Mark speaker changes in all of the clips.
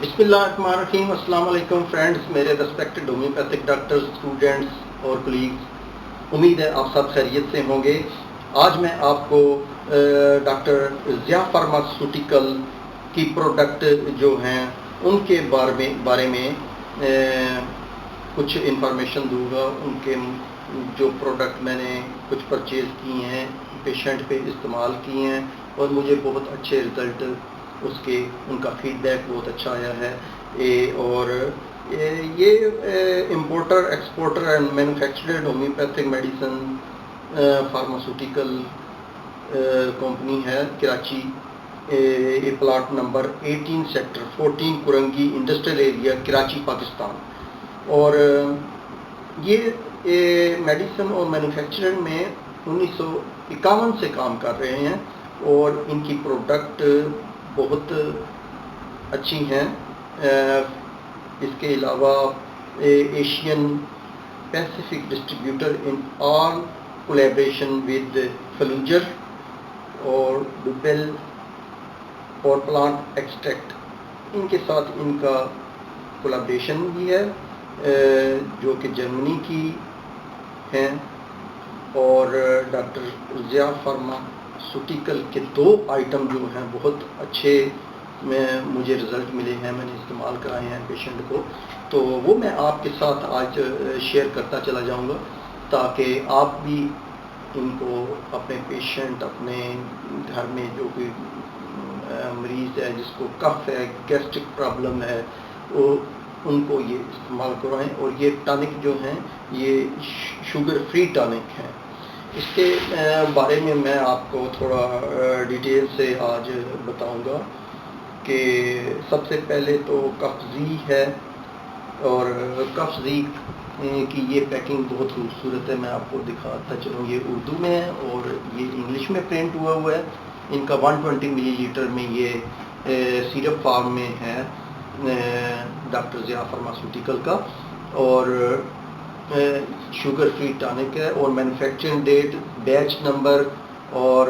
Speaker 1: بسم اللہ الرحمن الرحیم۔ السلام علیکم فرینڈز، میرے ریسپیکٹڈ ہومیوپیتھک ڈاکٹرز، اسٹوڈنٹس اور کلیگز، امید ہے آپ سب خیریت سے ہوں گے۔ آج میں آپ کو ڈاکٹر ضیاء فارماسیوٹیکل کی پروڈکٹ جو ہیں ان کے بارے میں کچھ انفارمیشن دوں گا۔ ان کے جو پروڈکٹ میں نے کچھ پرچیز کیے ہیں، پیشنٹ پہ استعمال کیے ہیں اور مجھے بہت اچھے رزلٹ ان کا فیڈ بیک بہت اچھا آیا ہے۔ اور یہ importer exporter and manufactured homeopathic medicine pharmaceutical company ہے کراچی۔ یہ plot number 18 sector 14 Korangi industrial area Karachi Pakistan. اور یہ میڈیسن اور مینوفیکچرنگ میں 1951 سے کام کر رہے ہیں اور ان کی پروڈکٹ بہت اچھی ہیں۔ اس کے علاوہ Asian Pacific distributor in all collaboration with فلوجر اور ڈوبیل اور پلانٹ ایکسٹریکٹ، ان کے ساتھ ان کا کولیبریشن بھی ہے جو کہ جرمنی کی ہیں۔ اور ڈاکٹر ضیاء فارماسیوٹیکل کے 2 آئٹم جو ہیں بہت اچھے مجھے رزلٹ ملے ہیں، میں نے استعمال کرائے ہیں پیشنٹ کو، تو وہ میں آپ کے ساتھ آج شیئر کرتا چلا جاؤں گا تاکہ آپ بھی ان کو اپنے پیشنٹ، اپنے گھر میں جو کوئی مریض ہے جس کو کف ہے، گیسٹرک پرابلم ہے، وہ ان کو یہ استعمال کرائیں۔ اور یہ ٹانک جو ہیں یہ شوگر فری ٹانک ہیں۔ اس کے بارے میں میں آپ کو تھوڑا ڈیٹیل سے آج بتاؤں گا کہ سب سے پہلے تو کفزی ہے، اور کفزی کی یہ پیکنگ بہت خوبصورت ہے، میں آپ کو دکھاتا چلوں۔ یہ اردو میں ہے اور یہ انگلش میں پرنٹ ہوا ہے۔ ان کا 120 ملی لیٹر میں یہ سیرپ فارم میں ہے ڈاکٹر ضیاء فارماسیوٹیکل کا، اور شوگر فری ٹانک ہے، اور مینوفیکچرنگ ڈیٹ، بیچ نمبر اور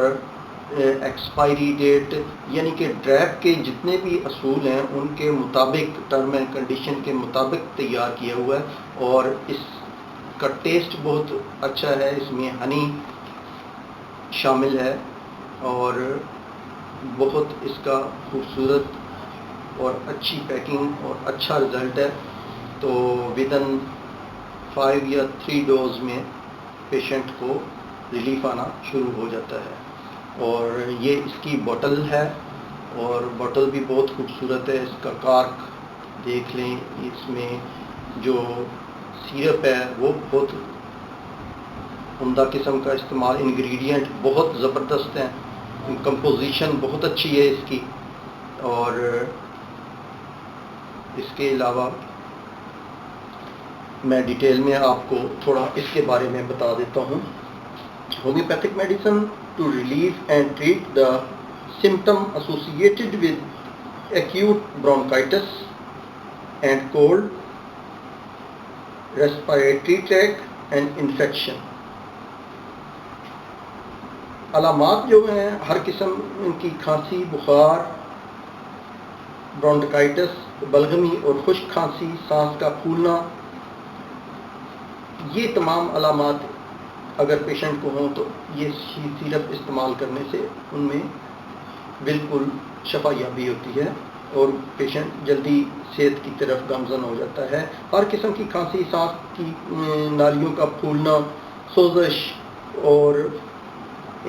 Speaker 1: ایکسپائری ڈیٹ، یعنی کہ ڈریپ کے جتنے بھی اصول ہیں ان کے مطابق، ٹرم اینڈ کنڈیشن کے مطابق تیار کیا ہوا ہے۔ اور اس کا ٹیسٹ بہت اچھا ہے، اس میں ہنی شامل ہے، اور بہت اس کا خوبصورت اور اچھی پیکنگ اور اچھا رزلٹ ہے۔ تو ودن 5 یا 3 ڈوز میں پیشنٹ کو ریلیف آنا شروع ہو جاتا ہے۔ اور یہ اس کی بوٹل ہے، اور بوٹل بھی بہت خوبصورت ہے۔ اس کا کارک دیکھ لیں، اس میں جو سیرپ ہے وہ بہت عمدہ قسم کا استعمال، انگریڈینٹ بہت زبردست ہیں، کمپوزیشن بہت اچھی ہے اس کی۔ اور اس کے علاوہ میں ڈیٹیل میں آپ کو تھوڑا اس کے بارے میں بتا دیتا ہوں۔ Homeopathic medicine to relief and treat the symptom associated with acute bronchitis and cold, respiratory tract and infection. علامات جو ہیں ہر قسم کی کھانسی، بخار، برونکائٹس، بلغمی اور خشک کھانسی، سانس کا پھولنا، یہ تمام علامات اگر پیشنٹ کو ہوں تو یہ سیرپ استعمال کرنے سے ان میں بالکل شفا یابی ہوتی ہے اور پیشنٹ جلدی صحت کی طرف گامزن ہو جاتا ہے۔ ہر قسم کی کھانسی، سانس کی نالیوں کا پھولنا، سوزش اور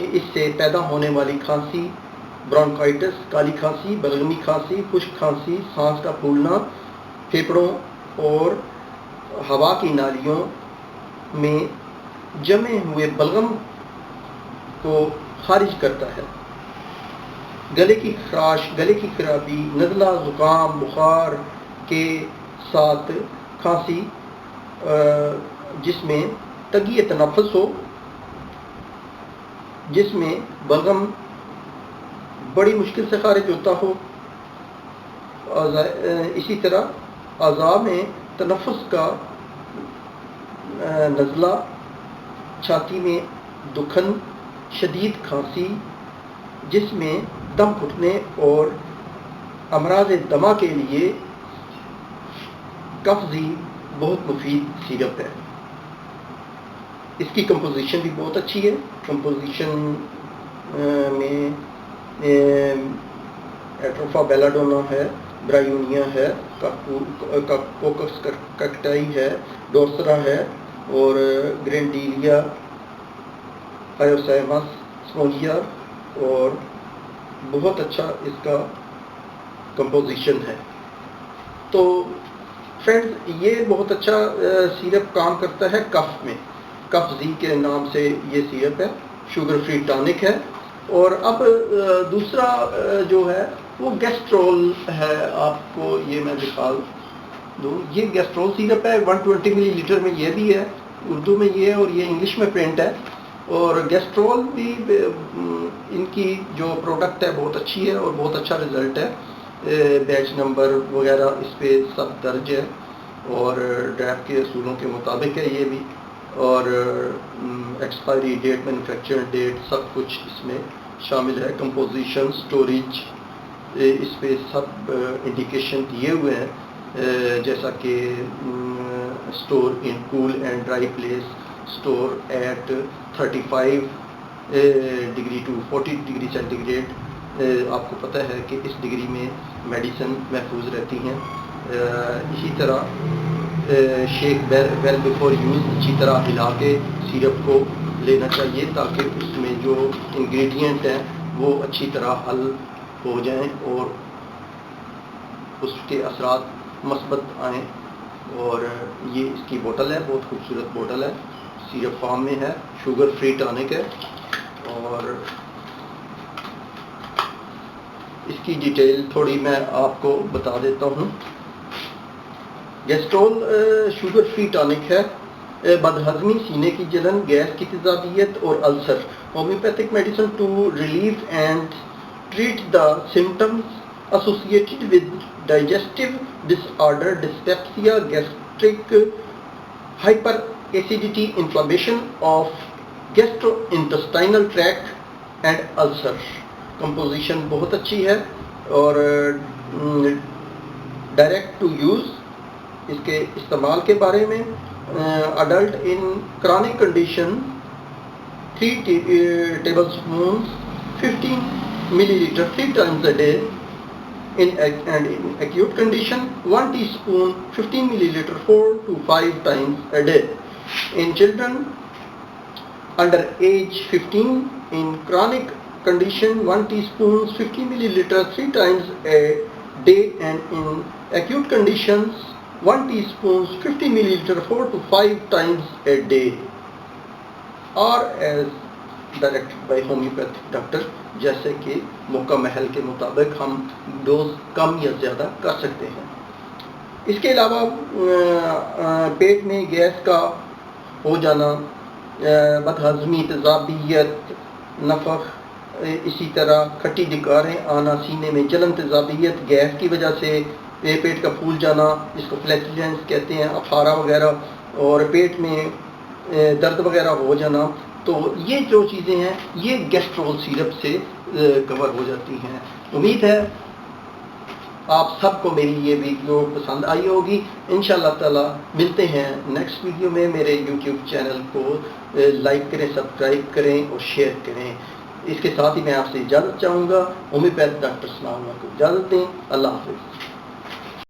Speaker 1: اس سے پیدا ہونے والی کھانسی، برونکائٹس، کالی کھانسی، بلغمی کھانسی، خشک کھانسی، سانس کا پھولنا، پھیپھڑوں اور ہوا کی نالیوں میں جمے ہوئے بلغم کو خارج کرتا ہے۔ گلے کی خراش، گلے کی خرابی، نزلہ، زکام، بخار کے ساتھ کھانسی جس میں تنگی تنفس ہو، جس میں بلغم بڑی مشکل سے خارج ہوتا ہو، اسی طرح اعضاء میں تنفس کا نزلہ، چھاتی میں دکھن، شدید کھانسی جس میں دم گھٹنے اور امراض دمہ کے لیے کفزی بہت مفید سیرپ ہے. اس کی کمپوزیشن بھی بہت اچھی ہے. کمپوزیشن میں ایٹروفا بیلاڈونا ہے، برایونیا ہے، کوکس ککٹائی ہے، ڈورسرا ہے اور گرینڈیلیا، آیوسائمس سموگیا، اور بہت اچھا اس کا کمپوزیشن ہے. تو فرینڈز یہ بہت اچھا سیرپ کام کرتا ہے کف میں. کف زی کے نام سے یہ سیرپ ہے، شوگر فری ٹانک ہے. اور اب دوسرا جو ہے وہ گیسٹرول ہے. آپ کو یہ میں دکھا دوں، یہ گیسٹرول سیرپ ہے 120 ملی لیٹر میں. یہ بھی ہے اردو میں یہ ہے اور یہ انگلش میں پرنٹ ہے. اور گیسٹرول بھی ان کی جو پروڈکٹ ہے بہت اچھی ہے اور بہت اچھا رزلٹ ہے. بیچ نمبر وغیرہ اس پہ سب درج ہے اور ڈریپ کے اصولوں کے مطابق ہے یہ بھی. اور ایکسپائری ڈیٹ، مینوفیکچر ڈیٹ، سب کچھ اس میں شامل ہے. کمپوزیشن، سٹوریج، اس پہ سب انڈیکیشن دیے ہوئے ہیں، جیسا کہ store in cool and dry place, store at 35 degree to 40 degree centigrade. آپ کو پتہ ہے کہ اس ڈگری میں میڈیسن محفوظ رہتی ہیں. اسی طرح شیک ویل بیفور یوز، اچھی طرح ہلا کے سیرپ کو لینا چاہیے تاکہ اس میں جو انگریڈینٹ ہیں وہ اچھی طرح حل ہو جائیں اور اس کے اثرات مثبت آئیں. اور یہ اس کی بوٹل ہے، بہت خوبصورت بوٹل ہے، سیرپ فارم میں ہے، شوگر فری ٹانک ہے. اور اس کی ڈیٹیل تھوڑی میں آپ کو بتا دیتا ہوں. گیسٹرول شوگر فری ٹانک ہے. بدہضمی، سینے کی جلن، گیس کی تیزابیت اور ulcer. Homeopathic medicine to relief and treat the symptoms associated with digestive disorder, dyspepsia, gastric hyperacidity, inflammation of gastrointestinal tract and ulcer. Composition بہت اچھی ہے اور ڈائریکٹ ٹو یوز. اس کے استعمال کے بارے میں اڈلٹ ان کرونک کنڈیشن 3 ٹیبل اسپونس 15 ملی letter 3 times a day. And in acute condition 1 teaspoon 15 milliliter 4 to 5 times a day. In children under age 15, in chronic condition 1 teaspoon 50 milliliter 3 times a day, and in acute conditions 1 teaspoon 50 milliliter 4 to 5 times a day, or as directed by homeopathic doctor. جیسے کہ موقع محل کے مطابق ہم dose کم یا زیادہ کر سکتے ہیں. اس کے علاوہ پیٹ میں گیس کا ہو جانا، بدہضمی، تیزابیت، نفخ، اسی طرح کھٹی ڈکاریں آنا، سینے میں جلن، تیزابیت، گیس کی وجہ سے پیٹ کا پھول جانا، اس کو فلیٹولینس کہتے ہیں، افارہ وغیرہ، اور پیٹ میں درد وغیرہ ہو جانا. تو یہ جو چیزیں ہیں یہ گیسٹرول سیرپ سے کور ہو جاتی ہیں. امید ہے آپ سب کو میری یہ ویڈیو پسند آئی ہوگی. انشاءاللہ تعالی ملتے ہیں نیکسٹ ویڈیو میں. میرے یوٹیوب چینل کو لائک کریں، سبسکرائب کریں اور شیئر کریں. اس کے ساتھ ہی میں آپ سے اجازت چاہوں گا. ہومیوپیتھ ڈاکٹر ثناء اللہ کو اجازت دیں. اللہ حافظ.